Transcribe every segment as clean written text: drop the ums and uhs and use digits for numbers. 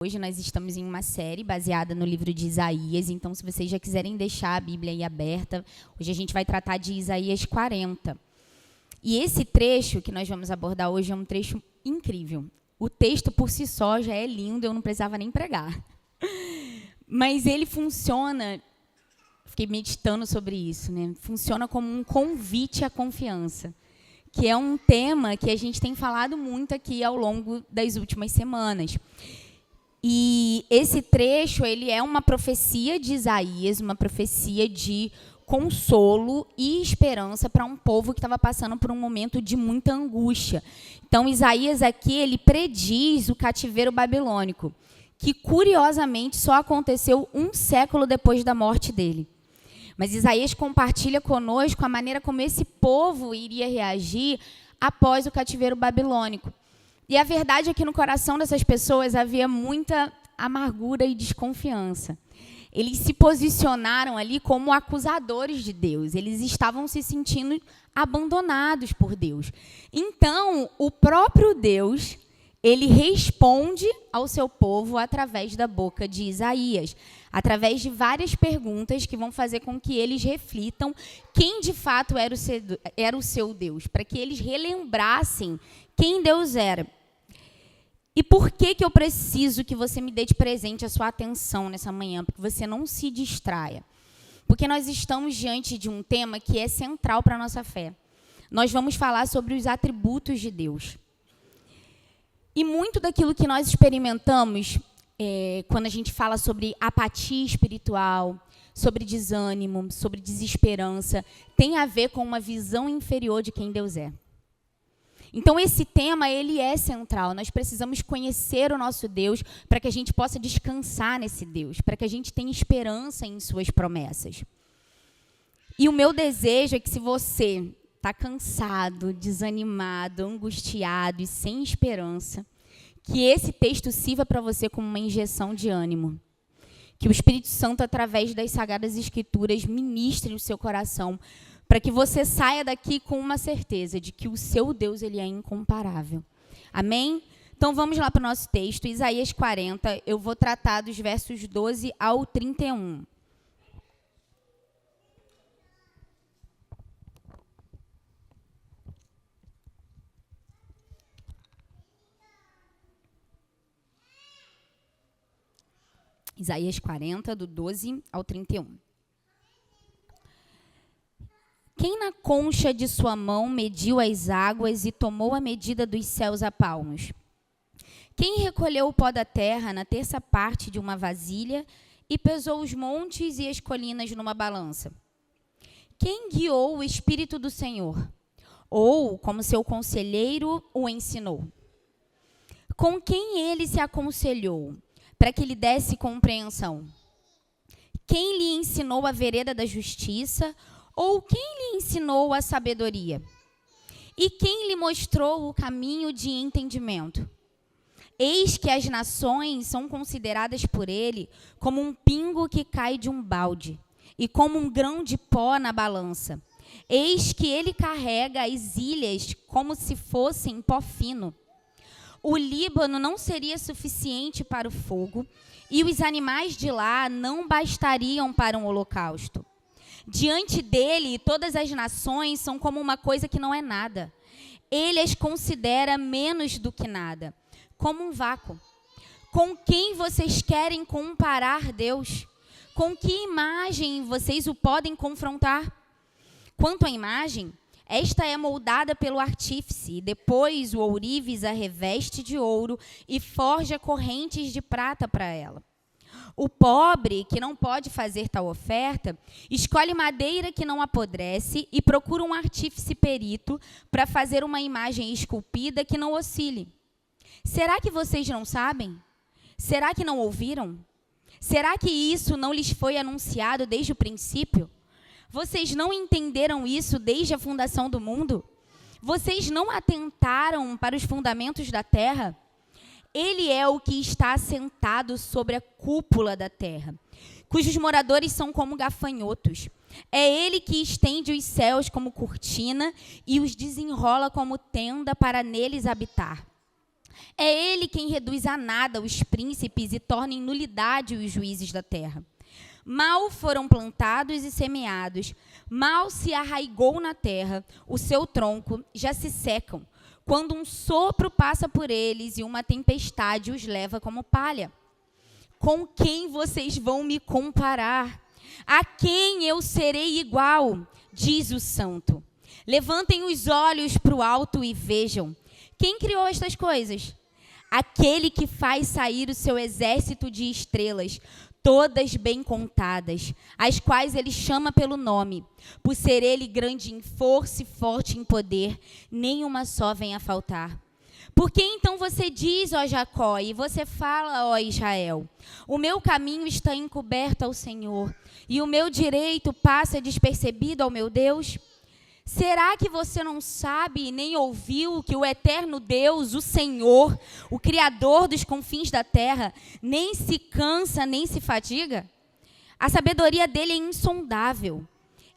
Hoje nós estamos em uma série baseada no livro de Isaías, então se vocês já quiserem deixar a Bíblia aí aberta, hoje a gente vai tratar de Isaías 40. E esse trecho que nós vamos abordar hoje é um trecho incrível. O texto por si só já é lindo, eu não precisava nem pregar. Mas ele funciona, fiquei meditando sobre isso, né? Funciona como um convite à confiança, que é um tema que a gente tem falado muito aqui ao longo das últimas semanas. E esse trecho, ele é uma profecia de Isaías, uma profecia de consolo e esperança para um povo que estava passando por um momento de muita angústia. Então, Isaías aqui, ele prediz o cativeiro babilônico, que curiosamente só aconteceu 1 século depois da morte dele. Mas Isaías compartilha conosco a maneira como esse povo iria reagir após o cativeiro babilônico. E a verdade é que no coração dessas pessoas havia muita amargura e desconfiança. Eles se posicionaram ali como acusadores de Deus. Eles estavam se sentindo abandonados por Deus. Então, o próprio Deus, ele responde ao seu povo através da boca de Isaías, através de várias perguntas que vão fazer com que eles reflitam quem de fato era o seu Deus, para que eles relembrassem quem Deus era. E por que eu preciso que você me dê de presente a sua atenção nessa manhã? Porque você não se distraia. Porque nós estamos diante de um tema que é central para a nossa fé. Nós vamos falar sobre os atributos de Deus. E muito daquilo que nós experimentamos, quando a gente fala sobre apatia espiritual, sobre desânimo, sobre desesperança, tem a ver com uma visão inferior de quem Deus é. Então, esse tema, ele é central. Nós precisamos conhecer o nosso Deus para que a gente possa descansar nesse Deus, para que a gente tenha esperança em suas promessas. E o meu desejo é que se você está cansado, desanimado, angustiado e sem esperança, que esse texto sirva para você como uma injeção de ânimo. Que o Espírito Santo, através das Sagradas Escrituras, ministre o seu coração, para que você saia daqui com uma certeza de que o seu Deus, ele é incomparável. Amém? Então, vamos lá para o nosso texto, Isaías 40. Eu vou tratar dos versos 12 ao 31. Isaías 40, do 12 ao 31. Quem na concha de sua mão mediu as águas e tomou a medida dos céus a palmos? Quem recolheu o pó da terra na terça parte de uma vasilha e pesou os montes e as colinas numa balança? Quem guiou o Espírito do Senhor? Ou, como seu conselheiro, o ensinou? Com quem ele se aconselhou, para que lhe desse compreensão? Quem lhe ensinou a vereda da justiça, ou quem lhe ensinou a sabedoria? E quem lhe mostrou o caminho de entendimento? Eis que as nações são consideradas por ele como um pingo que cai de um balde, e como um grão de pó na balança. Eis que ele carrega as ilhas como se fossem pó fino. O Líbano não seria suficiente para o fogo, e os animais de lá não bastariam para um holocausto. Diante dele, todas as nações são como uma coisa que não é nada. Ele as considera menos do que nada, como um vácuo. Com quem vocês querem comparar Deus? Com que imagem vocês o podem confrontar? Quanto à imagem, esta é moldada pelo artífice, e depois o ourives a reveste de ouro e forja correntes de prata para ela. O pobre, que não pode fazer tal oferta, escolhe madeira que não apodrece e procura um artífice perito para fazer uma imagem esculpida que não oscile. Será que vocês não sabem? Será que não ouviram? Será que isso não lhes foi anunciado desde o princípio? Vocês não entenderam isso desde a fundação do mundo? Vocês não atentaram para os fundamentos da terra? Ele é o que está assentado sobre a cúpula da terra, cujos moradores são como gafanhotos. É ele que estende os céus como cortina e os desenrola como tenda para neles habitar. É ele quem reduz a nada os príncipes e torna em nulidade os juízes da terra. Mal foram plantados e semeados, mal se arraigou na terra, o seu tronco já se secam, quando um sopro passa por eles e uma tempestade os leva como palha. Com quem vocês vão me comparar? A quem eu serei igual? Diz o santo. Levantem os olhos para o alto e vejam. Quem criou estas coisas? Aquele que faz sair o seu exército de estrelas, todas bem contadas, as quais ele chama pelo nome. Por ser ele grande em força e forte em poder, nenhuma só vem a faltar. Por que então você diz, ó Jacó, e você fala, ó Israel, o meu caminho está encoberto ao Senhor, e o meu direito passa despercebido ao meu Deus? Será que você não sabe e nem ouviu que o eterno Deus, o Senhor, o Criador dos confins da terra, nem se cansa, nem se fadiga? A sabedoria dele é insondável.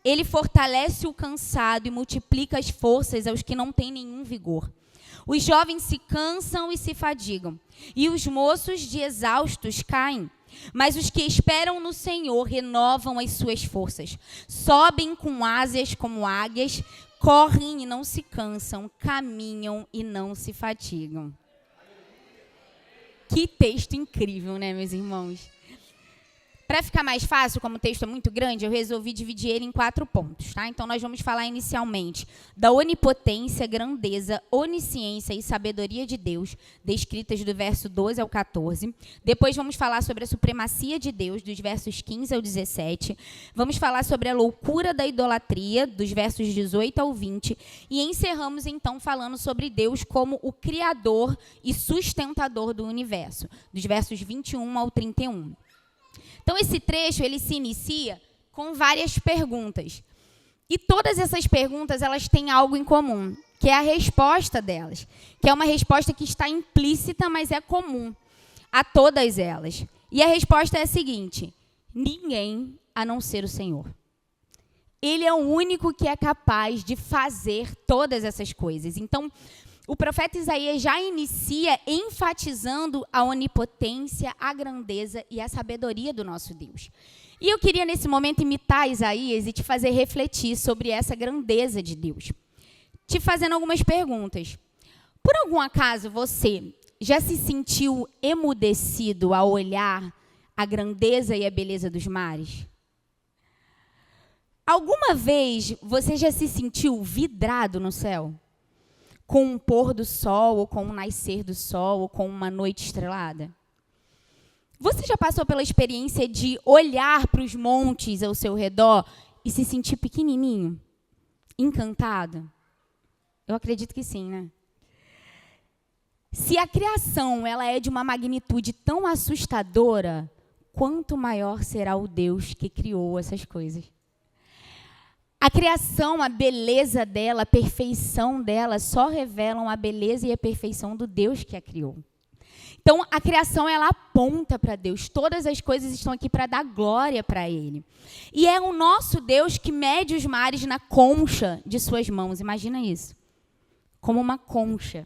Ele fortalece o cansado e multiplica as forças aos que não têm nenhum vigor. Os jovens se cansam e se fadigam, e os moços de exaustos caem. Mas os que esperam no Senhor renovam as suas forças. Sobem com asas como águias, correm e não se cansam, caminham e não se fatigam. Que texto incrível, né, meus irmãos? Para ficar mais fácil, como o texto é muito grande, eu resolvi dividir ele em 4 pontos, tá? Então, nós vamos falar inicialmente da onipotência, grandeza, onisciência e sabedoria de Deus, descritas do verso 12 ao 14. Depois, vamos falar sobre a supremacia de Deus, dos versos 15 ao 17. Vamos falar sobre a loucura da idolatria, dos versos 18 ao 20. E encerramos, então, falando sobre Deus como o criador e sustentador do universo, dos versos 21 ao 31. Então, esse trecho, ele se inicia com várias perguntas. E todas essas perguntas, elas têm algo em comum, que é a resposta delas. Que é uma resposta que está implícita, mas é comum a todas elas. E a resposta é a seguinte: ninguém a não ser o Senhor. Ele é o único que é capaz de fazer todas essas coisas. Então, o profeta Isaías já inicia enfatizando a onipotência, a grandeza e a sabedoria do nosso Deus. E eu queria, nesse momento, imitar Isaías e te fazer refletir sobre essa grandeza de Deus. Te fazendo algumas perguntas. Por algum acaso você já se sentiu emudecido ao olhar a grandeza e a beleza dos mares? Alguma vez você já se sentiu vidrado no céu? Com um pôr do sol, ou com um nascer do sol, ou com uma noite estrelada? Você já passou pela experiência de olhar para os montes ao seu redor e se sentir pequenininho, encantado? Eu acredito que sim, né? Se a criação ela é de uma magnitude tão assustadora, quanto maior será o Deus que criou essas coisas? A criação, a beleza dela, a perfeição dela, só revelam a beleza e a perfeição do Deus que a criou. Então, a criação, ela aponta para Deus. Todas as coisas estão aqui para dar glória para Ele. E é o nosso Deus que mede os mares na concha de suas mãos. Imagina isso. Como uma concha.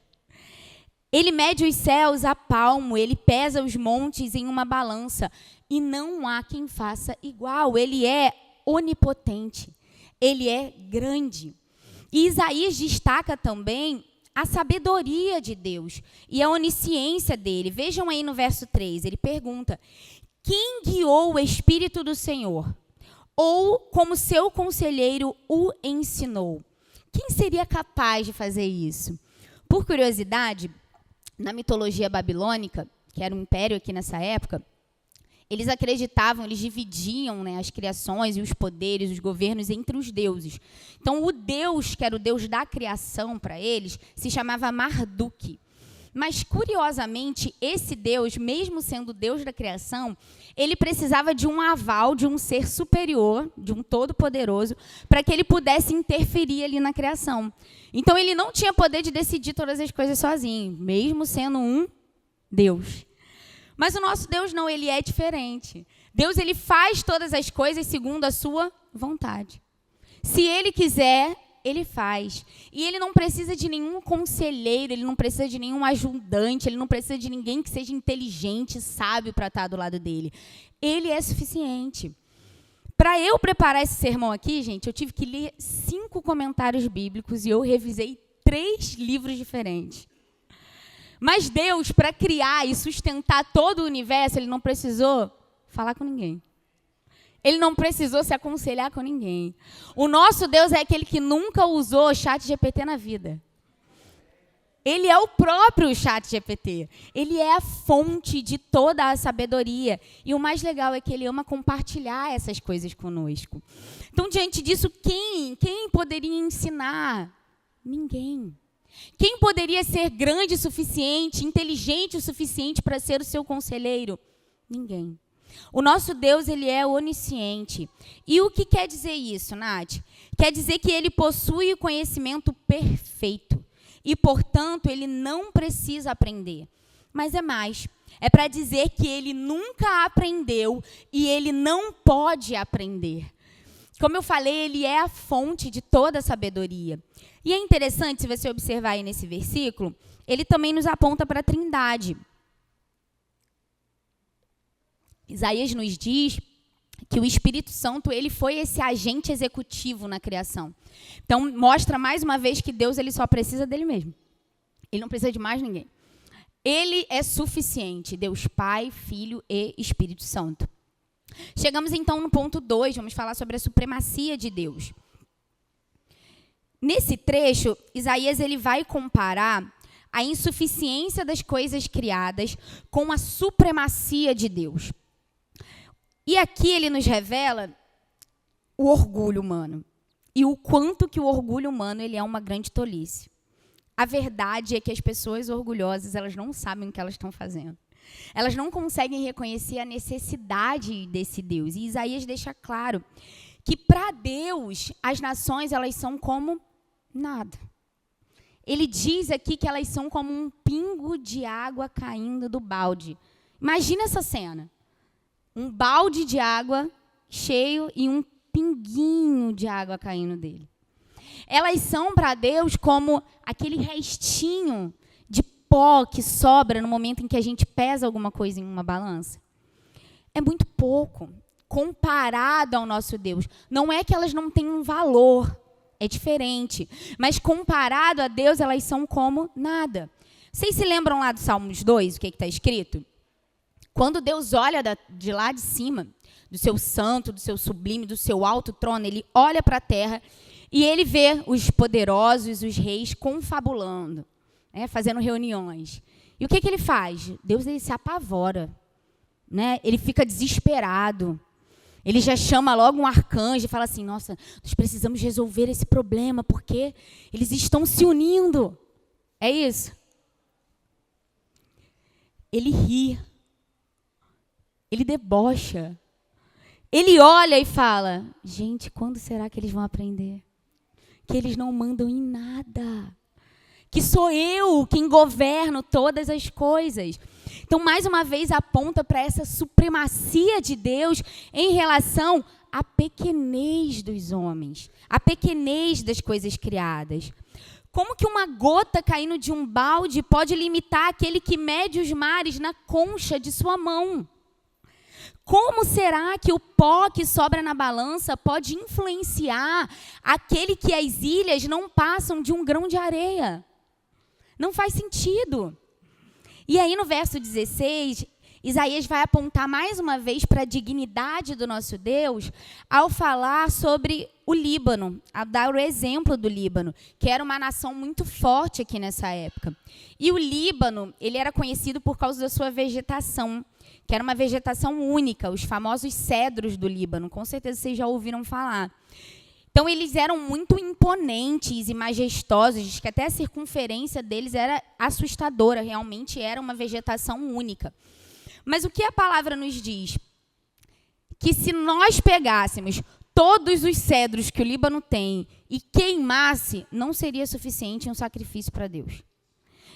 Ele mede os céus a palmo, Ele pesa os montes em uma balança. E não há quem faça igual. Ele é onipotente. Ele é grande. E Isaías destaca também a sabedoria de Deus e a onisciência dele. Vejam aí no verso 3, ele pergunta: quem guiou o Espírito do Senhor? Ou, como seu conselheiro, o ensinou? Quem seria capaz de fazer isso? Por curiosidade, na mitologia babilônica, que era um império aqui nessa época, eles acreditavam, eles dividiam, né, as criações e os poderes, os governos entre os deuses. Então, o Deus, que era o Deus da criação para eles, se chamava Marduk. Mas, curiosamente, esse Deus, mesmo sendo o Deus da criação, ele precisava de um aval de um ser superior, de um todo-poderoso, para que ele pudesse interferir ali na criação. Então, ele não tinha poder de decidir todas as coisas sozinho, mesmo sendo um Deus. Mas o nosso Deus não, ele é diferente. Deus, ele faz todas as coisas segundo a sua vontade. Se ele quiser, ele faz. E ele não precisa de nenhum conselheiro, ele não precisa de nenhum ajudante, ele não precisa de ninguém que seja inteligente, sábio para estar do lado dele. Ele é suficiente. Para eu preparar esse sermão aqui, gente, eu tive que ler 5 comentários bíblicos e eu revisei 3 livros diferentes. Mas Deus, para criar e sustentar todo o universo, ele não precisou falar com ninguém. Ele não precisou se aconselhar com ninguém. O nosso Deus é aquele que nunca usou o ChatGPT na vida. Ele é o próprio ChatGPT. Ele é a fonte de toda a sabedoria. E o mais legal é que ele ama compartilhar essas coisas conosco. Então, diante disso, quem poderia ensinar? Ninguém. Quem poderia ser grande o suficiente, inteligente o suficiente para ser o seu conselheiro? Ninguém. O nosso Deus, ele é onisciente. E o que quer dizer isso, Nath? Quer dizer que ele possui o conhecimento perfeito. E, portanto, ele não precisa aprender. Mas é mais. É para dizer que ele nunca aprendeu e ele não pode aprender. Como eu falei, ele é a fonte de toda a sabedoria. E é interessante, se você observar aí nesse versículo, ele também nos aponta para a Trindade. Isaías nos diz que o Espírito Santo, ele foi esse agente executivo na criação. Então, mostra mais uma vez que Deus, ele só precisa dele mesmo. Ele não precisa de mais ninguém. Ele é suficiente, Deus Pai, Filho e Espírito Santo. Chegamos então no ponto 2, vamos falar sobre a supremacia de Deus. Nesse trecho, Isaías, ele vai comparar a insuficiência das coisas criadas com a supremacia de Deus. E aqui ele nos revela o orgulho humano. E o quanto que o orgulho humano, ele é uma grande tolice. A verdade é que as pessoas orgulhosas, elas não sabem o que elas estão fazendo. Elas não conseguem reconhecer a necessidade desse Deus. E Isaías deixa claro que para Deus, as nações, elas são como nada. Ele diz aqui que elas são como um pingo de água caindo do balde. Imagina essa cena. Um balde de água cheio e um pinguinho de água caindo dele. Elas são para Deus como aquele restinho de pó que sobra no momento em que a gente pesa alguma coisa em uma balança. É muito pouco comparado ao nosso Deus. Não é que elas não tenham valor, é diferente. Mas comparado a Deus, elas são como nada. Vocês se lembram lá do Salmos 2, o que está escrito? Quando Deus olha de lá de cima, do seu santo, do seu sublime, do seu alto trono, ele olha para a terra e ele vê os poderosos, os reis confabulando, fazendo reuniões. E o que ele faz? Deus, ele se apavora, ele fica desesperado. Ele já chama logo um arcanjo e fala assim, nossa, nós precisamos resolver esse problema, porque eles estão se unindo. É isso? Ele ri. Ele debocha. Ele olha e fala, gente, quando será que eles vão aprender? Que eles não mandam em nada. Que sou eu quem governo todas as coisas. Então, mais uma vez, aponta para essa supremacia de Deus em relação à pequenez dos homens, à pequenez das coisas criadas. Como que uma gota caindo de um balde pode limitar aquele que mede os mares na concha de sua mão? Como será que o pó que sobra na balança pode influenciar aquele que as ilhas não passam de um grão de areia? Não faz sentido. E aí no verso 16, Isaías vai apontar mais uma vez para a dignidade do nosso Deus ao falar sobre o Líbano, a dar o exemplo do Líbano, que era uma nação muito forte aqui nessa época. E o Líbano, ele era conhecido por causa da sua vegetação, que era uma vegetação única, os famosos cedros do Líbano. Com certeza vocês já ouviram falar. Então, eles eram muito imponentes e majestosos, diz que até a circunferência deles era assustadora, realmente era uma vegetação única. Mas o que a palavra nos diz? Que se nós pegássemos todos os cedros que o Líbano tem e queimasse, não seria suficiente um sacrifício para Deus.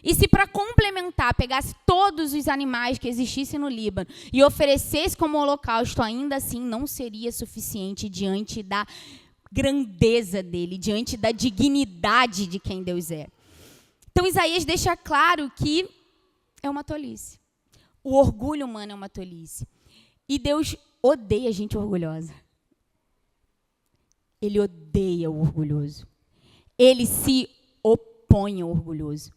E se para complementar, pegasse todos os animais que existissem no Líbano e oferecesse como holocausto, ainda assim não seria suficiente diante da grandeza dele, diante da dignidade de quem Deus é. Então, Isaías deixa claro que é uma tolice. O orgulho humano é uma tolice. E Deus odeia gente orgulhosa. Ele odeia o orgulhoso. Ele se opõe ao orgulhoso.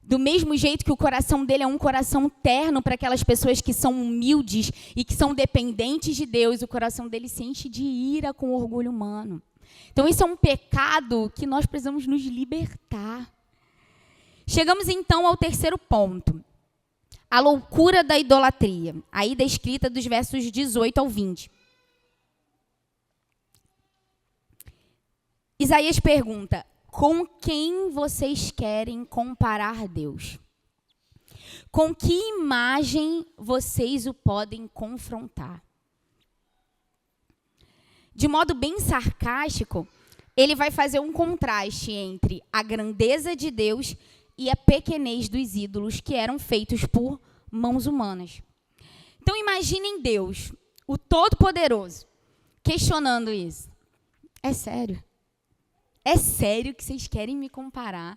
Do mesmo jeito que o coração dele é um coração terno para aquelas pessoas que são humildes e que são dependentes de Deus, o coração dele se enche de ira com o orgulho humano. Então, isso é um pecado que nós precisamos nos libertar. Chegamos, então, ao terceiro ponto. A loucura da idolatria. Aí descrita dos versos 18 ao 20. Isaías pergunta: com quem vocês querem comparar Deus? Com que imagem vocês o podem confrontar? De modo bem sarcástico, ele vai fazer um contraste entre a grandeza de Deus e a pequenez dos ídolos que eram feitos por mãos humanas. Então imaginem Deus, o Todo-Poderoso, questionando isso. É sério? É sério que vocês querem me comparar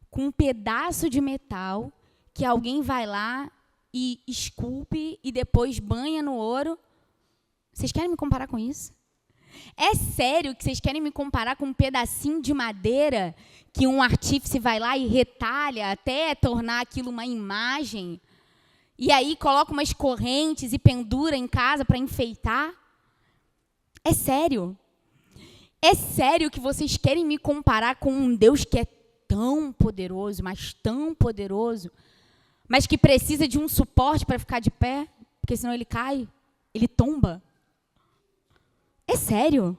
com um pedaço de metal que alguém vai lá e esculpe e depois banha no ouro? Vocês querem me comparar com isso? É sério que vocês querem me comparar com um pedacinho de madeira que um artífice vai lá e retalha até tornar aquilo uma imagem? E aí coloca umas correntes e pendura em casa para enfeitar? É sério? É sério que vocês querem me comparar com um Deus que é tão poderoso, mas que precisa de um suporte para ficar de pé? Porque senão ele cai, ele tomba. É sério?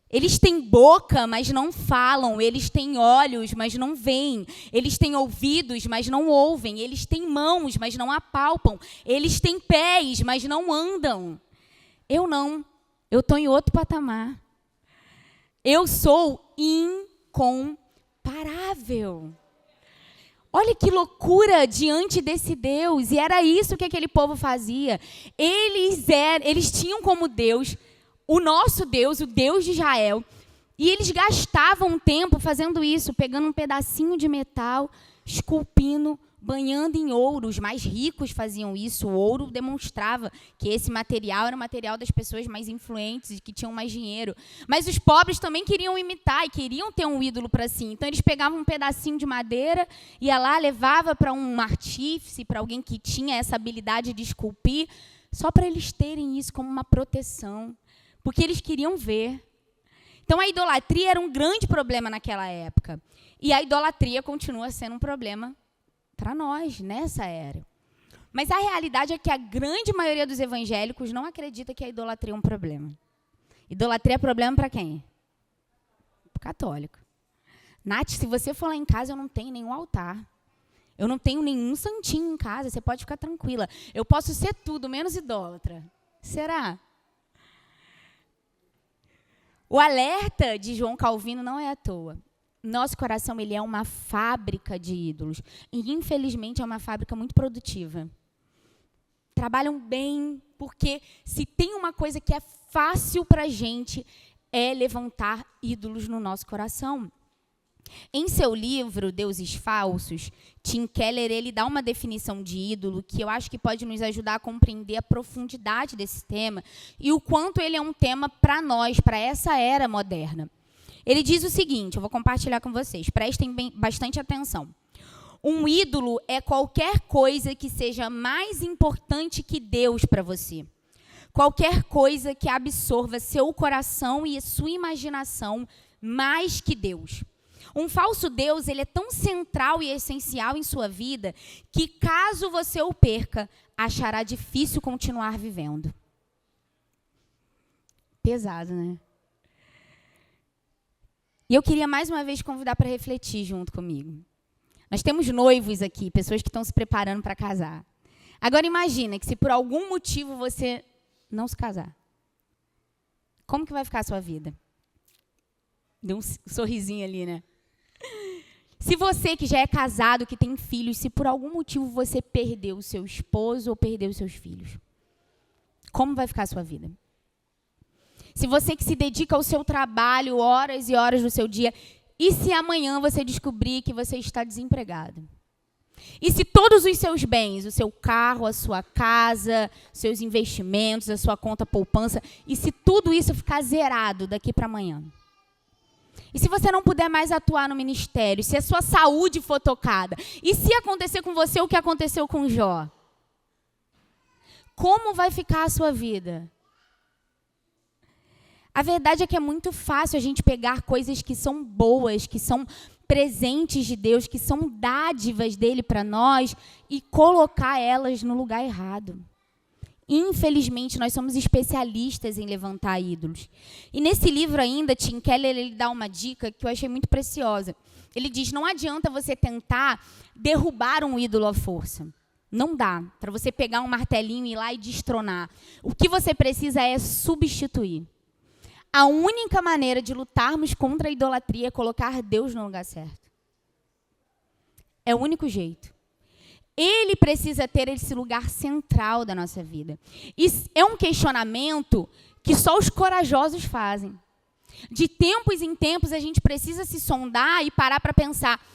Eles têm boca, mas não falam. Eles têm olhos, mas não veem. Eles têm ouvidos, mas não ouvem. Eles têm mãos, mas não apalpam. Eles têm pés, mas não andam. Eu não. Eu estou em outro patamar. Eu sou incomparável. Olha que loucura diante desse Deus. E era isso que aquele povo fazia. Eles tinham como Deus o nosso Deus, o Deus de Israel. E eles gastavam tempo fazendo isso, pegando um pedacinho de metal, esculpindo, banhando em ouro. Os mais ricos faziam isso. O ouro demonstrava que esse material era o material das pessoas mais influentes e que tinham mais dinheiro. Mas os pobres também queriam imitar e queriam ter um ídolo para si. Então, eles pegavam um pedacinho de madeira, ia lá, levava para um artífice, para alguém que tinha essa habilidade de esculpir, só para eles terem isso como uma proteção, porque eles queriam ver. Então, a idolatria era um grande problema naquela época. E a idolatria continua sendo um problema para nós, nessa era. Mas a realidade é que a grande maioria dos evangélicos não acredita que a idolatria é um problema. Idolatria é problema para quem? Para o católico. Nath, se você for lá em casa, eu não tenho nenhum altar. Eu não tenho nenhum santinho em casa, você pode ficar tranquila. Eu posso ser tudo, menos idólatra. Será? O alerta de João Calvino não é à toa. Nosso coração, ele é uma fábrica de ídolos. E, infelizmente, é uma fábrica muito produtiva. Trabalham bem, porque se tem uma coisa que é fácil para a gente, é levantar ídolos no nosso coração. Em seu livro, Deuses Falsos, Tim Keller, ele dá uma definição de ídolo que eu acho que pode nos ajudar a compreender a profundidade desse tema e o quanto ele é um tema para nós, para essa era moderna. Ele diz o seguinte, eu vou compartilhar com vocês, prestem bastante atenção. Um ídolo é qualquer coisa que seja mais importante que Deus para você. Qualquer coisa que absorva seu coração e sua imaginação mais que Deus. Um falso Deus, ele é tão central e essencial em sua vida que, caso você o perca, achará difícil continuar vivendo. Pesado, né? E eu queria mais uma vez convidar para refletir junto comigo. Nós temos noivos aqui, pessoas que estão se preparando para casar. Agora imagina que se por algum motivo você não se casar, como que vai ficar a sua vida? Deu um sorrisinho ali, né? Se você que já é casado, que tem filhos, se por algum motivo você perdeu o seu esposo ou perdeu os seus filhos, como vai ficar a sua vida? Se você que se dedica ao seu trabalho, horas e horas do seu dia, e se amanhã você descobrir que você está desempregado? E se todos os seus bens, o seu carro, a sua casa, seus investimentos, a sua conta poupança, e se tudo isso ficar zerado daqui para amanhã? E se você não puder mais atuar no ministério, se a sua saúde for tocada, e se acontecer com você o que aconteceu com Jó? Como vai ficar a sua vida? A verdade é que é muito fácil a gente pegar coisas que são boas, que são presentes de Deus, que são dádivas dele para nós e colocar elas no lugar errado. Infelizmente, nós somos especialistas em levantar ídolos. E nesse livro ainda, Tim Keller, ele dá uma dica que eu achei muito preciosa. Ele diz, não adianta você tentar derrubar um ídolo à força. Não dá para você pegar um martelinho e ir lá e destronar. O que você precisa é substituir. A única maneira de lutarmos contra a idolatria é colocar Deus no lugar certo. É o único jeito. Ele precisa ter esse lugar central da nossa vida. E é um questionamento que só os corajosos fazem. De tempos em tempos, a gente precisa se sondar e parar para pensar,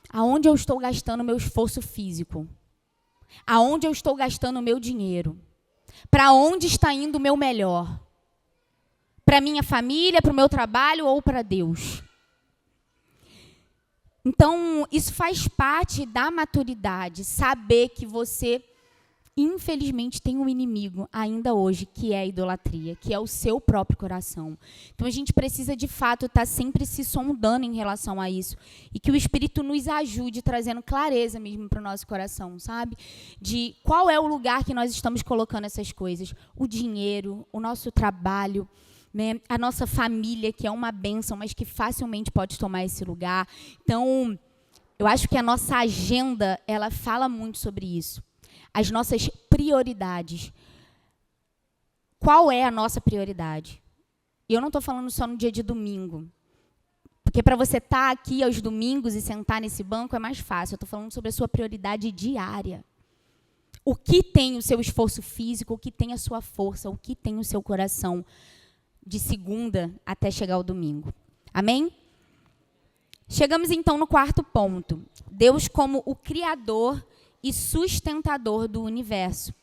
aonde eu estou gastando o meu esforço físico? Aonde eu estou gastando o meu dinheiro? Para onde está indo o meu melhor? Para minha família, para o meu trabalho ou para Deus? Então, isso faz parte da maturidade, saber que você, infelizmente, tem um inimigo ainda hoje, que é a idolatria, que é o seu próprio coração. Então, a gente precisa, de fato, estar sempre se sondando em relação a isso. E que o Espírito nos ajude, trazendo clareza mesmo para o nosso coração, sabe? De qual é o lugar que nós estamos colocando essas coisas. O dinheiro, o nosso trabalho, né? A nossa família, que é uma bênção, mas que facilmente pode tomar esse lugar. Então, eu acho que a nossa agenda, ela fala muito sobre isso. As nossas prioridades. Qual é a nossa prioridade? E eu não estou falando só no dia de domingo. Porque para você estar aqui aos domingos e sentar nesse banco é mais fácil. Eu estou falando sobre a sua prioridade diária. O que tem o seu esforço físico, o que tem a sua força, o que tem o seu coração, de segunda até chegar ao domingo. Amém? Chegamos então no quarto ponto. Deus como o Criador e sustentador do universo.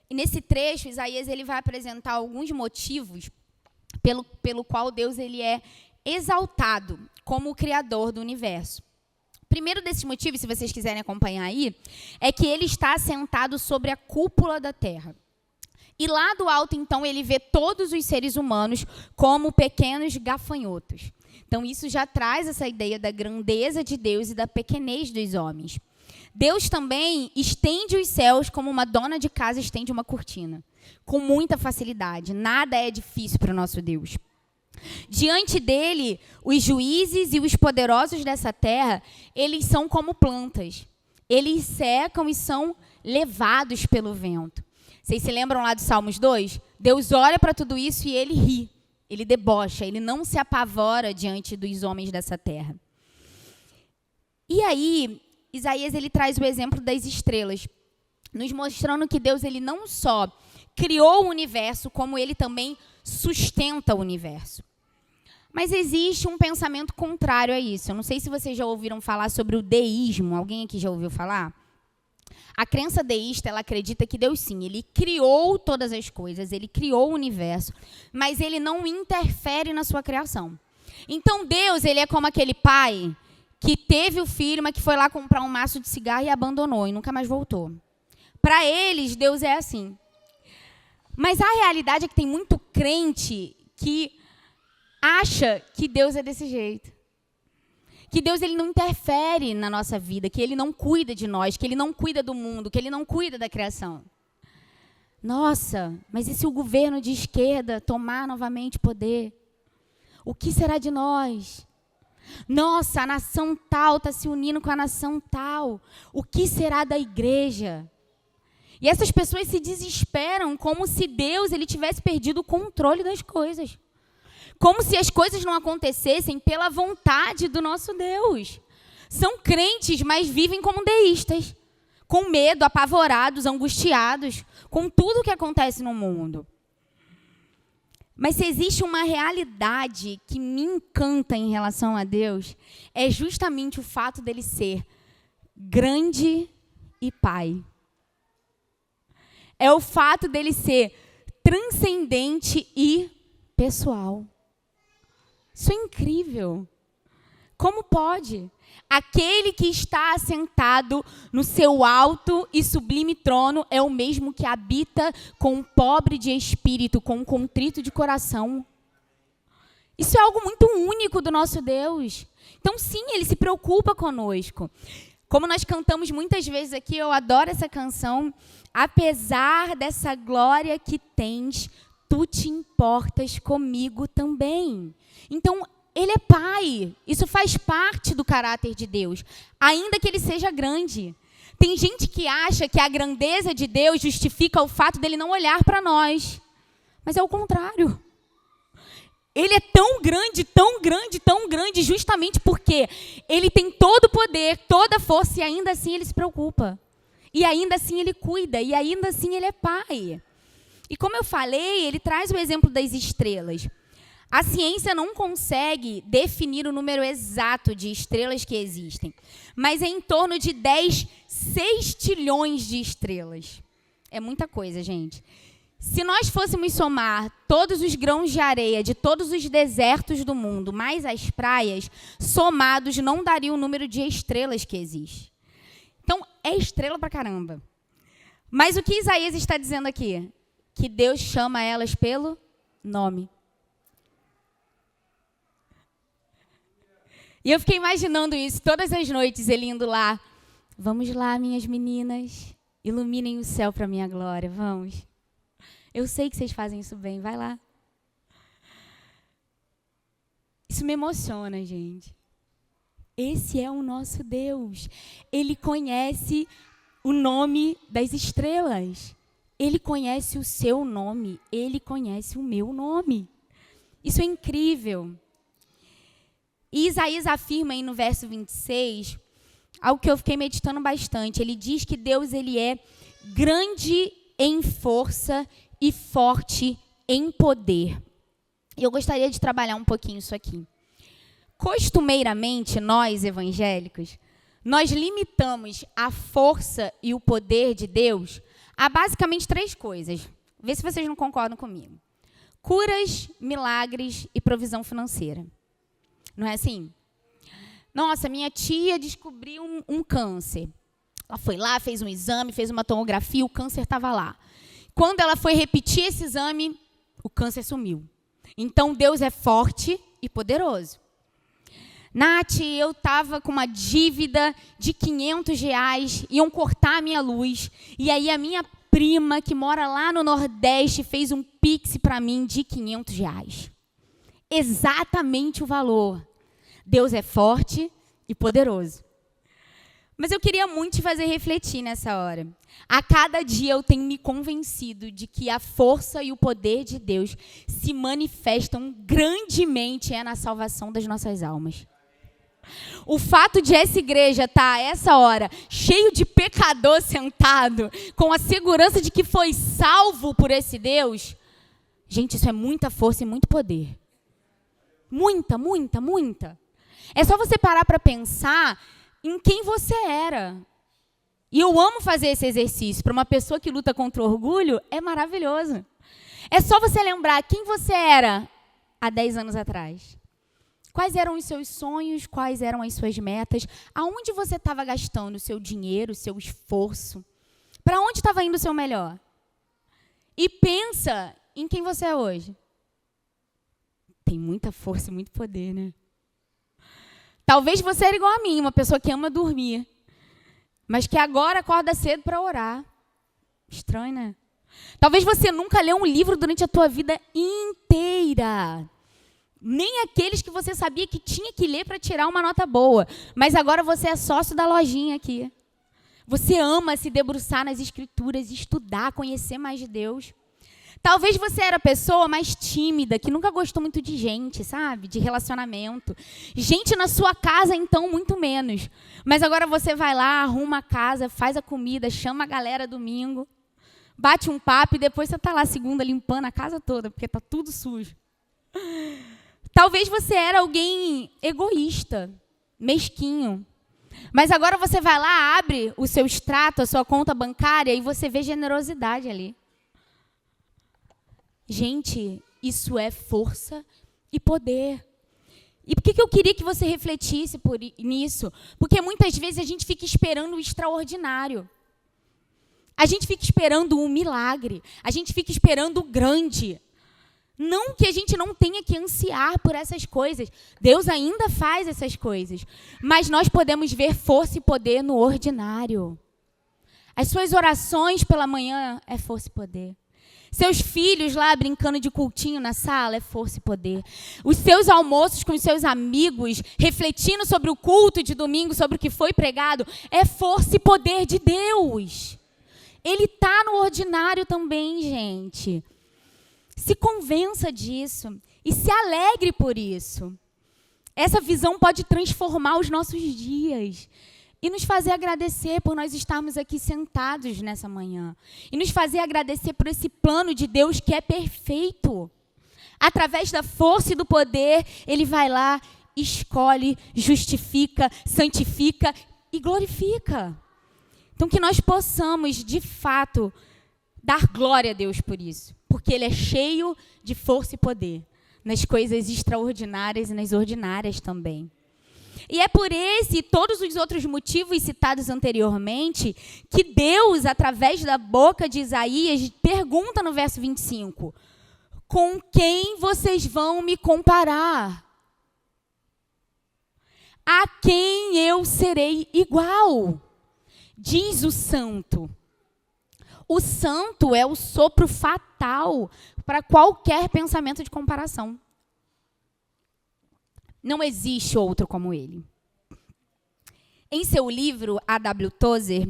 E nesse trecho, Isaías ele vai apresentar alguns motivos pelo qual Deus ele é exaltado como o Criador do universo. O primeiro desses motivos, se vocês quiserem acompanhar aí, é que ele está assentado sobre a cúpula da terra. E lá do alto, então, ele vê todos os seres humanos como pequenos gafanhotos. Então, isso já traz essa ideia da grandeza de Deus e da pequenez dos homens. Deus também estende os céus como uma dona de casa estende uma cortina, com muita facilidade. Nada é difícil para o nosso Deus. Diante dele, os juízes e os poderosos dessa terra, eles são como plantas. Eles secam e são levados pelo vento. Vocês se lembram lá do Salmos 2? Deus olha para tudo isso e ele ri. Ele debocha, ele não se apavora diante dos homens dessa terra. E aí, Isaías ele traz o exemplo das estrelas, nos mostrando que Deus ele não só criou o universo, como ele também sustenta o universo. Mas existe um pensamento contrário a isso. Eu não sei se vocês já ouviram falar sobre o deísmo. Alguém aqui já ouviu falar? A crença deísta, ela acredita que Deus, sim, ele criou todas as coisas, ele criou o universo, mas ele não interfere na sua criação. Então, Deus, ele é como aquele pai que teve o filho, mas que foi lá comprar um maço de cigarro e abandonou, e nunca mais voltou. Para eles, Deus é assim. Mas a realidade é que tem muito crente que acha que Deus é desse jeito. Que Deus ele não interfere na nossa vida, que ele não cuida de nós, que ele não cuida do mundo, que ele não cuida da criação. Nossa, mas e se o governo de esquerda tomar novamente poder? O que será de nós? Nossa, a nação tal está se unindo com a nação tal. O que será da igreja? E essas pessoas se desesperam como se Deus ele tivesse perdido o controle das coisas. Como se as coisas não acontecessem pela vontade do nosso Deus. São crentes, mas vivem como deístas. com medo, apavorados, angustiados, com tudo o que acontece no mundo. Mas se existe uma realidade que me encanta em relação a Deus, é justamente o fato dele ser grande e Pai. É o fato dele ser transcendente e pessoal. Isso é incrível. Como pode? Aquele que está assentado no seu alto e sublime trono é o mesmo que habita com o pobre de espírito, com o contrito de coração. Isso é algo muito único do nosso Deus. Então, sim, ele se preocupa conosco. Como nós cantamos muitas vezes aqui, eu adoro essa canção. Apesar dessa glória que tens, tu te importas comigo também. Então, ele é Pai. Isso faz parte do caráter de Deus, ainda que ele seja grande. Tem gente que acha que a grandeza de Deus justifica o fato dele não olhar para nós. Mas é o contrário. Ele é tão grande, tão grande, tão grande, justamente porque ele tem todo o poder, toda a força, e ainda assim ele se preocupa. E ainda assim ele cuida, e ainda assim ele é Pai. E como eu falei, ele traz o exemplo das estrelas. A ciência não consegue definir o número exato de estrelas que existem, mas é em torno de 10 sextilhões de estrelas. É muita coisa, gente. Se nós fôssemos somar todos os grãos de areia de todos os desertos do mundo, mais as praias, somados não daria o número de estrelas que existe. Então, é estrela pra caramba. Mas o que Isaías está dizendo aqui? Que Deus chama elas pelo nome. E eu fiquei imaginando isso todas as noites, ele indo lá. Vamos lá, minhas meninas, iluminem o céu para a minha glória, vamos. Eu sei que vocês fazem isso bem, vai lá. Isso me emociona, gente. Esse é o nosso Deus. Ele conhece o nome das estrelas. Ele conhece o seu nome. Ele conhece o meu nome. Isso é incrível. E Isaías afirma aí no verso 26, algo que eu fiquei meditando bastante. Ele diz que Deus ele é grande em força e forte em poder. E eu gostaria de trabalhar um pouquinho isso aqui. Costumeiramente, nós evangélicos, nós limitamos a força e o poder de Deus a basicamente 3 coisas. Vê se vocês não concordam comigo. Curas, milagres e provisão financeira. Não é assim? Nossa, minha tia descobriu um câncer. Ela foi lá, fez um exame, fez uma tomografia, o câncer estava lá. Quando ela foi repetir esse exame, o câncer sumiu. Então, Deus é forte e poderoso. Nath, eu estava com uma dívida de R$500, iam cortar a minha luz. E aí a minha prima, que mora lá no Nordeste, fez um pix para mim de R$500. Exatamente o valor. Deus é forte e poderoso. Mas eu queria muito te fazer refletir nessa hora. A cada dia eu tenho me convencido de que a força e o poder de Deus se manifestam grandemente na salvação das nossas almas. O fato de essa igreja estar a essa hora cheio de pecador sentado, com a segurança de que foi salvo por esse Deus, gente, isso é muita força e muito poder. Muita, muita, muita. É só você parar para pensar em quem você era. E eu amo fazer esse exercício. Para uma pessoa que luta contra o orgulho, é maravilhoso. É só você lembrar quem você era há 10 anos atrás. Quais eram os seus sonhos, quais eram as suas metas, aonde você estava gastando o seu dinheiro, o seu esforço, para onde estava indo o seu melhor. E pensa em quem você é hoje. Tem muita força e muito poder, né? Talvez você era igual a mim, uma pessoa que ama dormir, mas que agora acorda cedo para orar. Estranho, né? Talvez você nunca leu um livro durante a tua vida inteira. Nem aqueles que você sabia que tinha que ler para tirar uma nota boa. Mas agora você é sócio da lojinha aqui. Você ama se debruçar nas escrituras, estudar, conhecer mais de Deus. Talvez você era a pessoa mais tímida, que nunca gostou muito de gente, sabe? De relacionamento. Gente na sua casa, então, muito menos. Mas agora você vai lá, arruma a casa, faz a comida, chama a galera domingo, bate um papo e depois você está lá segunda limpando a casa toda, porque está tudo sujo. Talvez você era alguém egoísta, mesquinho. Mas agora você vai lá, abre o seu extrato, a sua conta bancária e você vê generosidade ali. Gente, isso é força e poder. E por que eu queria que você refletisse nisso? Porque muitas vezes a gente fica esperando o extraordinário. A gente fica esperando um milagre. A gente fica esperando o grande. Não que a gente não tenha que ansiar por essas coisas. Deus ainda faz essas coisas. Mas nós podemos ver força e poder no ordinário. As suas orações pela manhã é força e poder. Seus filhos lá brincando de cultinho na sala é força e poder. Os seus almoços com os seus amigos, refletindo sobre o culto de domingo, sobre o que foi pregado, é força e poder de Deus. Ele está no ordinário também, gente. Se convença disso e se alegre por isso. Essa visão pode transformar os nossos dias. E nos fazer agradecer por nós estarmos aqui sentados nessa manhã. E nos fazer agradecer por esse plano de Deus que é perfeito. Através da força e do poder, Ele vai lá, escolhe, justifica, santifica e glorifica. Então que nós possamos, de fato, dar glória a Deus por isso. Porque Ele é cheio de força e poder. Nas coisas extraordinárias e nas ordinárias também. E é por esse e todos os outros motivos citados anteriormente que Deus, através da boca de Isaías, pergunta no verso 25: com quem vocês vão me comparar? A quem eu serei igual? Diz o santo. O santo é o sopro fatal para qualquer pensamento de comparação. Não existe outro como ele. Em seu livro, A.W. Tozer,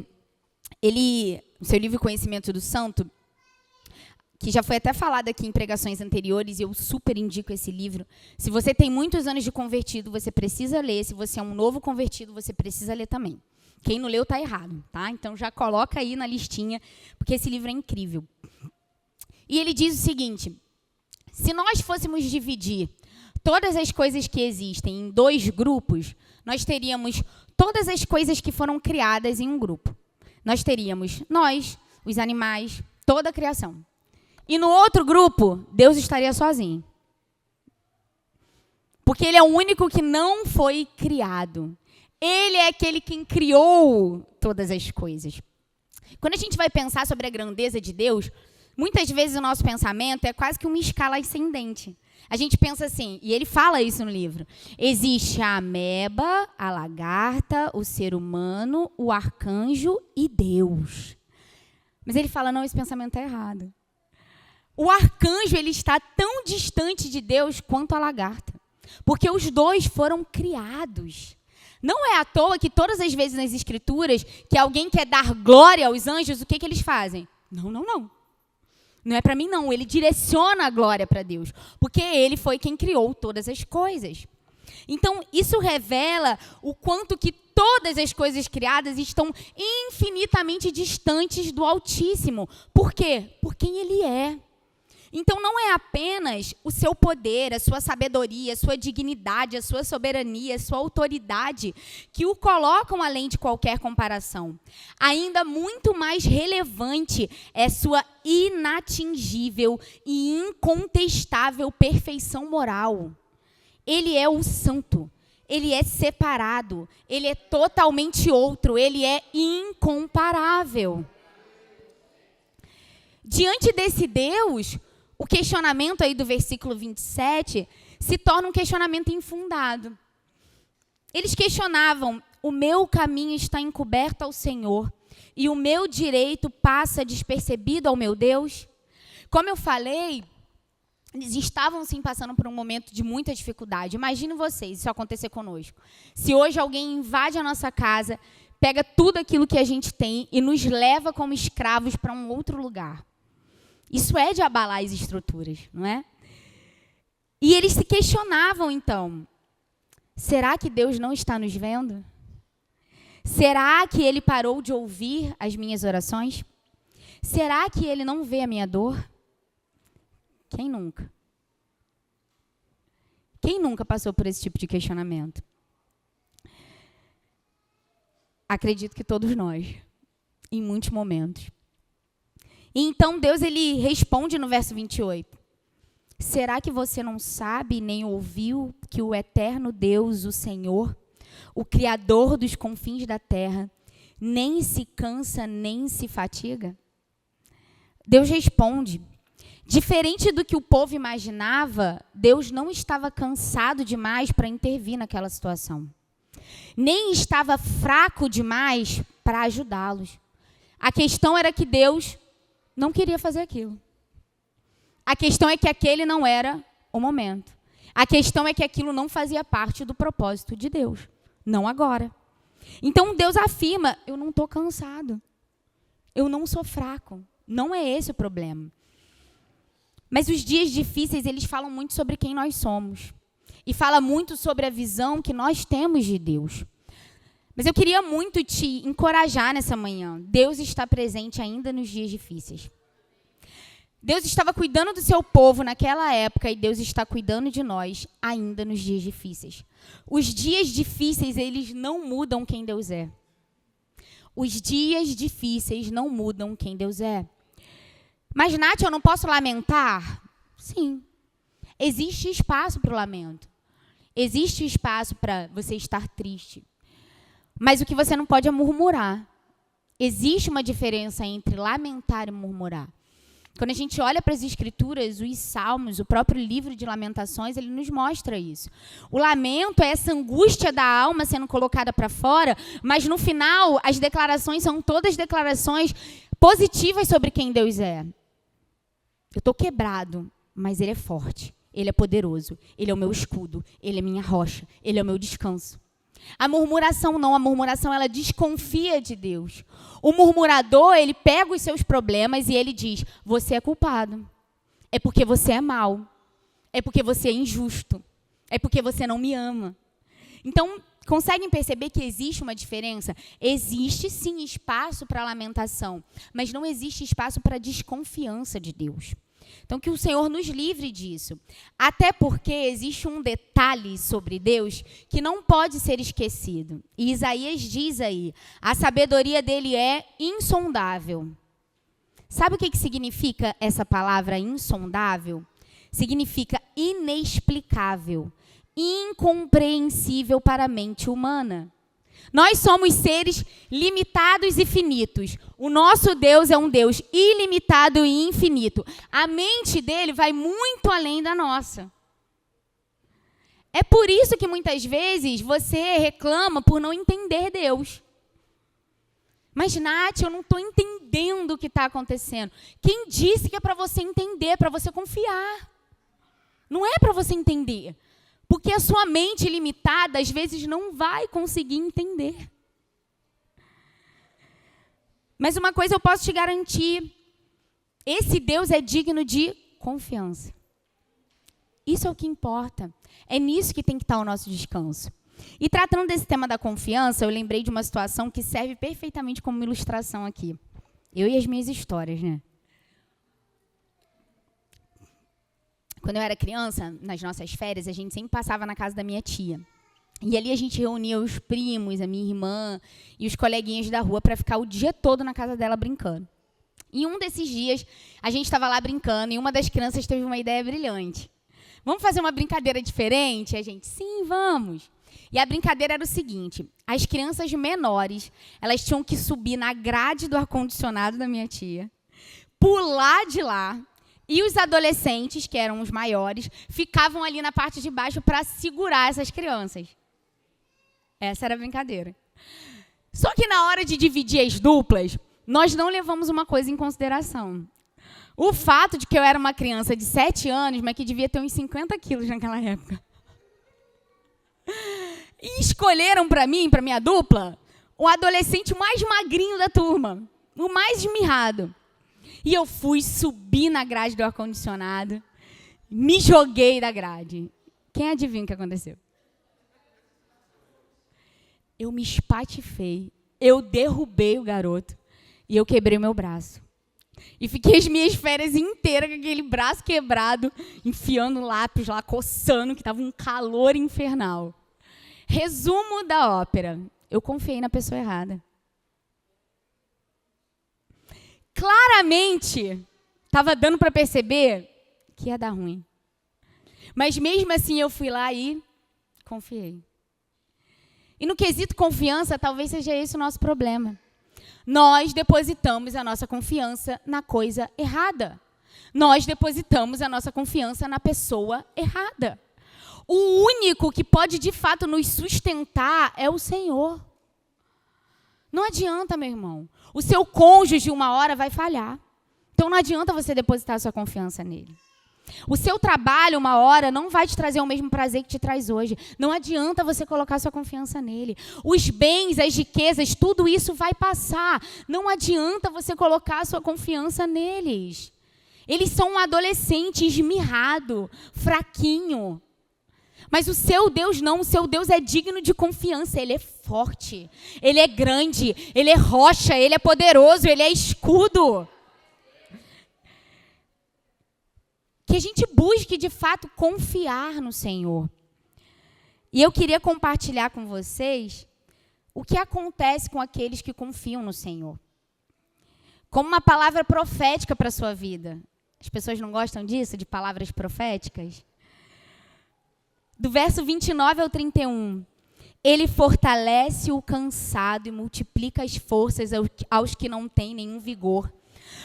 seu livro Conhecimento do Santo, que já foi até falado aqui em pregações anteriores, e eu super indico esse livro. Se você tem muitos anos de convertido, você precisa ler. Se você é um novo convertido, você precisa ler também. Quem não leu está errado, tá? Então já coloca aí na listinha, porque esse livro é incrível. E ele diz o seguinte: se nós fôssemos dividir todas as coisas que existem em 2 grupos, nós teríamos todas as coisas que foram criadas em um grupo. Nós teríamos nós, os animais, toda a criação. E no outro grupo, Deus estaria sozinho. Porque Ele é o único que não foi criado. Ele é aquele quem criou todas as coisas. Quando a gente vai pensar sobre a grandeza de Deus, muitas vezes o nosso pensamento é quase que uma escala ascendente. A gente pensa assim, e ele fala isso no livro: existe a ameba, a lagarta, o ser humano, o arcanjo e Deus. Mas ele fala, não, esse pensamento está errado. O arcanjo, ele está tão distante de Deus quanto a lagarta. Porque os dois foram criados. Não é à toa que todas as vezes nas escrituras que alguém quer dar glória aos anjos, o que eles fazem? Não, não, não. Não é para mim, não. Ele direciona a glória para Deus. Porque Ele foi quem criou todas as coisas. Então, isso revela o quanto que todas as coisas criadas estão infinitamente distantes do Altíssimo. Por quê? Por quem Ele é. Então, não é apenas o seu poder, a sua sabedoria, a sua dignidade, a sua soberania, a sua autoridade que o colocam além de qualquer comparação. Ainda muito mais relevante é sua inatingível e incontestável perfeição moral. Ele é o santo, ele é separado, ele é totalmente outro, ele é incomparável. Diante desse Deus, o questionamento aí do versículo 27 se torna um questionamento infundado. Eles questionavam: o meu caminho está encoberto ao Senhor e o meu direito passa despercebido ao meu Deus? Como eu falei, eles estavam sim passando por um momento de muita dificuldade. Imagine vocês, isso acontecer conosco. Se hoje alguém invade a nossa casa, pega tudo aquilo que a gente tem e nos leva como escravos para um outro lugar. Isso é de abalar as estruturas, não é? E eles se questionavam, então, será que Deus não está nos vendo? Será que Ele parou de ouvir as minhas orações? Será que Ele não vê a minha dor? Quem nunca? Quem nunca passou por esse tipo de questionamento? Acredito que todos nós, em muitos momentos. E então Deus, ele responde no verso 28. Será que você não sabe nem ouviu que o eterno Deus, o Senhor, o Criador dos confins da terra, nem se cansa, nem se fatiga? Deus responde. Diferente do que o povo imaginava, Deus não estava cansado demais para intervir naquela situação. Nem estava fraco demais para ajudá-los. A questão era que Deus não queria fazer aquilo. A questão é que aquele não era o momento. A questão é que aquilo não fazia parte do propósito de Deus. Não agora. Então Deus afirma, eu não estou cansado. Eu não sou fraco. Não é esse o problema. Mas os dias difíceis, eles falam muito sobre quem nós somos. E fala muito sobre a visão que nós temos de Deus. Mas eu queria muito te encorajar nessa manhã. Deus está presente ainda nos dias difíceis. Deus estava cuidando do seu povo naquela época e Deus está cuidando de nós ainda nos dias difíceis. Os dias difíceis, eles não mudam quem Deus é. Os dias difíceis não mudam quem Deus é. Mas, Nath, eu não posso lamentar? Sim. Existe espaço para o lamento. Existe espaço para você estar triste. Mas o que você não pode é murmurar. Existe uma diferença entre lamentar e murmurar. Quando a gente olha para as Escrituras, os Salmos, o próprio livro de Lamentações, ele nos mostra isso. O lamento é essa angústia da alma sendo colocada para fora, mas no final, as declarações são todas declarações positivas sobre quem Deus é. Eu estou quebrado, mas Ele é forte, Ele é poderoso, Ele é o meu escudo, Ele é minha rocha, Ele é o meu descanso. A murmuração não, a murmuração ela desconfia de Deus. O murmurador, ele pega os seus problemas e ele diz, você é culpado, é porque você é mau, é porque você é injusto, é porque você não me ama. Então, conseguem perceber que existe uma diferença? Existe sim espaço para lamentação, mas não existe espaço para desconfiança de Deus. Então, que o Senhor nos livre disso. Até porque existe um detalhe sobre Deus que não pode ser esquecido. E Isaías diz aí, a sabedoria dele é insondável. Sabe o que significa essa palavra insondável? Significa inexplicável, incompreensível para a mente humana. Nós somos seres limitados e finitos. O nosso Deus é um Deus ilimitado e infinito. A mente dele vai muito além da nossa. É por isso que muitas vezes você reclama por não entender Deus. Mas, Nath, eu não estou entendendo o que está acontecendo. Quem disse que é para você entender, é para você confiar? Não é para você entender. Porque a sua mente limitada, às vezes, não vai conseguir entender. Mas uma coisa eu posso te garantir. Esse Deus é digno de confiança. Isso é o que importa. É nisso que tem que estar o nosso descanso. E tratando desse tema da confiança, eu lembrei de uma situação que serve perfeitamente como ilustração aqui. Eu e as minhas histórias, né? Quando eu era criança, nas nossas férias, a gente sempre passava na casa da minha tia. E ali a gente reunia os primos, a minha irmã e os coleguinhas da rua para ficar o dia todo na casa dela brincando. E um desses dias, a gente estava lá brincando e uma das crianças teve uma ideia brilhante. Vamos fazer uma brincadeira diferente? A gente, sim, vamos. E a brincadeira era o seguinte, as crianças menores, elas tinham que subir na grade do ar-condicionado da minha tia, pular de lá, e os adolescentes, que eram os maiores, ficavam ali na parte de baixo para segurar essas crianças. Essa era a brincadeira. Só que na hora de dividir as duplas, nós não levamos uma coisa em consideração. O fato de que eu era uma criança de 7 anos, mas que devia ter uns 50 quilos naquela época. E escolheram para mim, para minha dupla, o adolescente mais magrinho da turma, o mais esmirrado. E eu fui subir na grade do ar-condicionado, me joguei da grade. Quem adivinha o que aconteceu? Eu me espatifei, eu derrubei o garoto e eu quebrei meu braço. E fiquei as minhas férias inteiras com aquele braço quebrado, enfiando lápis lá, coçando, que estava um calor infernal. Resumo da ópera. Eu confiei na pessoa errada. Claramente, estava dando para perceber que ia dar ruim. Mas mesmo assim eu fui lá e confiei. E no quesito confiança, talvez seja esse o nosso problema. Nós depositamos a nossa confiança na coisa errada. Nós depositamos a nossa confiança na pessoa errada. O único que pode, de fato, nos sustentar é o Senhor. Não adianta, meu irmão. O seu cônjuge, uma hora, vai falhar. Então, não adianta você depositar a sua confiança nele. O seu trabalho, uma hora, não vai te trazer o mesmo prazer que te traz hoje. Não adianta você colocar sua confiança nele. Os bens, as riquezas, tudo isso vai passar. Não adianta você colocar a sua confiança neles. Eles são um adolescente esmirrado, fraquinho. Mas o seu Deus não, o seu Deus é digno de confiança. Ele é forte, ele é grande, ele é rocha, ele é poderoso, ele é escudo. Que a gente busque, de fato, confiar no Senhor. E eu queria compartilhar com vocês o que acontece com aqueles que confiam no Senhor. Como uma palavra profética para a sua vida. As pessoas não gostam disso, de palavras proféticas? Do verso 29 ao 31. Ele fortalece o cansado e multiplica as forças aos que não têm nenhum vigor.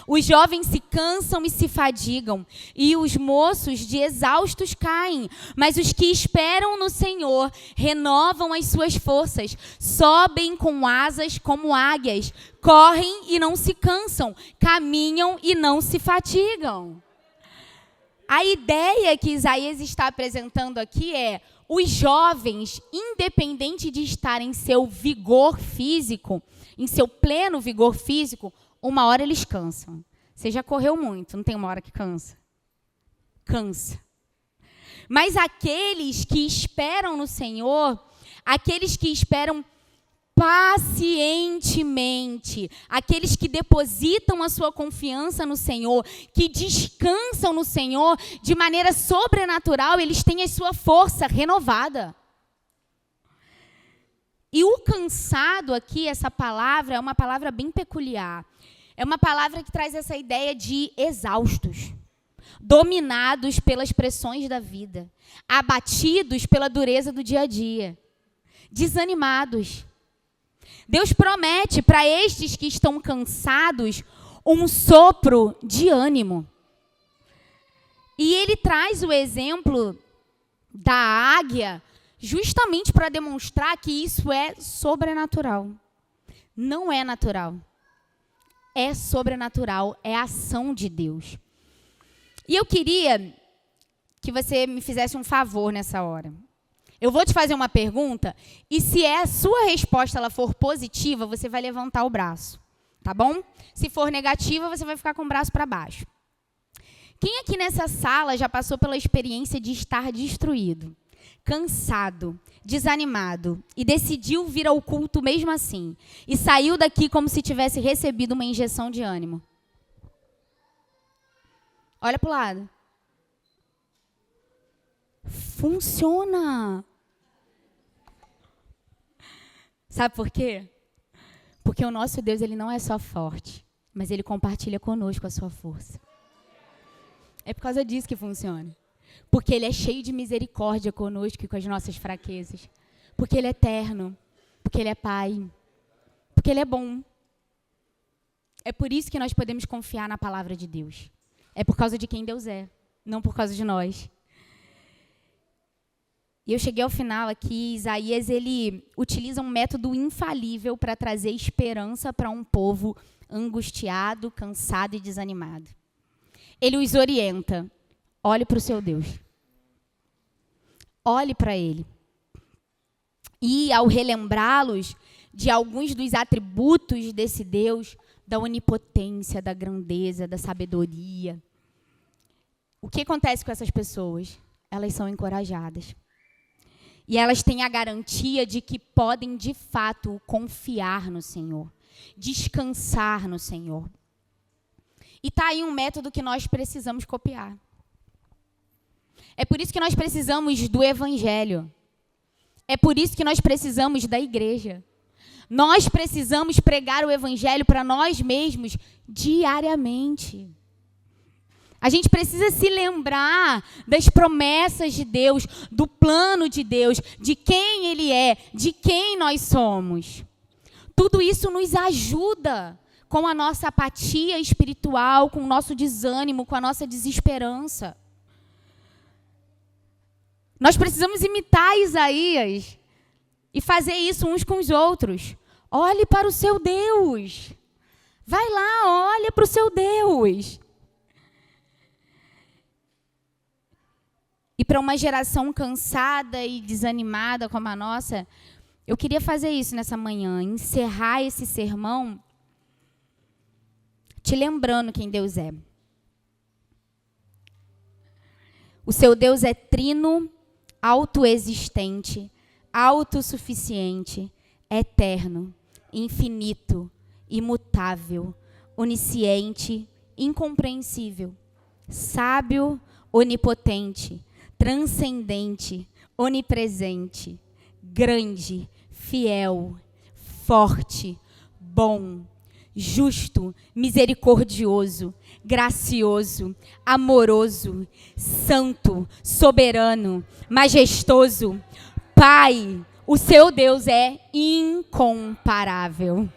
Os jovens se cansam e se fadigam, e os moços de exaustos caem. Mas os que esperam no Senhor renovam as suas forças, sobem com asas como águias, correm e não se cansam, caminham e não se fatigam. A ideia que Isaías está apresentando aqui é: os jovens, independente de estar em seu vigor físico, em seu pleno vigor físico, uma hora eles cansam. Você já correu muito, não tem uma hora que cansa? Cansa. Mas aqueles que esperam no Senhor, aqueles que esperam pacientemente, aqueles que depositam a sua confiança no Senhor, que descansam no Senhor de maneira sobrenatural, eles têm a sua força renovada. E o cansado aqui, essa palavra, é uma palavra bem peculiar. É uma palavra que traz essa ideia de exaustos, dominados pelas pressões da vida, abatidos pela dureza do dia a dia, desanimados. Deus promete para estes que estão cansados um sopro de ânimo. E ele traz o exemplo da águia justamente para demonstrar que isso é sobrenatural. Não é natural. É sobrenatural, é a ação de Deus. E eu queria que você me fizesse um favor nessa hora. Eu vou te fazer uma pergunta, e se a sua resposta ela for positiva, você vai levantar o braço, tá bom? Se for negativa, você vai ficar com o braço para baixo. Quem aqui nessa sala já passou pela experiência de estar destruído, cansado, desanimado e decidiu vir ao culto mesmo assim e saiu daqui como se tivesse recebido uma injeção de ânimo? Olha para o lado. Funciona. Sabe por quê? Porque o nosso Deus, ele não é só forte, mas ele compartilha conosco a sua força. É por causa disso que funciona. Porque ele é cheio de misericórdia conosco e com as nossas fraquezas. Porque ele é eterno. Porque ele é Pai. Porque ele é bom. É por isso que nós podemos confiar na palavra de Deus. É por causa de quem Deus é, não por causa de nós. E eu cheguei ao final aqui, Isaías, ele utiliza um método infalível para trazer esperança para um povo angustiado, cansado e desanimado. Ele os orienta. Olhe para o seu Deus. Olhe para Ele. E ao relembrá-los de alguns dos atributos desse Deus, da onipotência, da grandeza, da sabedoria. O que acontece com essas pessoas? Elas são encorajadas. E elas têm a garantia de que podem, de fato, confiar no Senhor, descansar no Senhor. E está aí um método que nós precisamos copiar. É por isso que nós precisamos do Evangelho. É por isso que nós precisamos da igreja. Nós precisamos pregar o Evangelho para nós mesmos diariamente. A gente precisa se lembrar das promessas de Deus, do plano de Deus, de quem Ele é, de quem nós somos. Tudo isso nos ajuda com a nossa apatia espiritual, com o nosso desânimo, com a nossa desesperança. Nós precisamos imitar Isaías e fazer isso uns com os outros. Olhe para o seu Deus. Vai lá, olha para o seu Deus. E para uma geração cansada e desanimada como a nossa, eu queria fazer isso nessa manhã, encerrar esse sermão te lembrando quem Deus é. O seu Deus é trino, autoexistente, autossuficiente, eterno, infinito, imutável, onisciente, incompreensível, sábio, onipotente, transcendente, onipresente, grande, fiel, forte, bom, justo, misericordioso, gracioso, amoroso, santo, soberano, majestoso. Pai, o seu Deus é incomparável.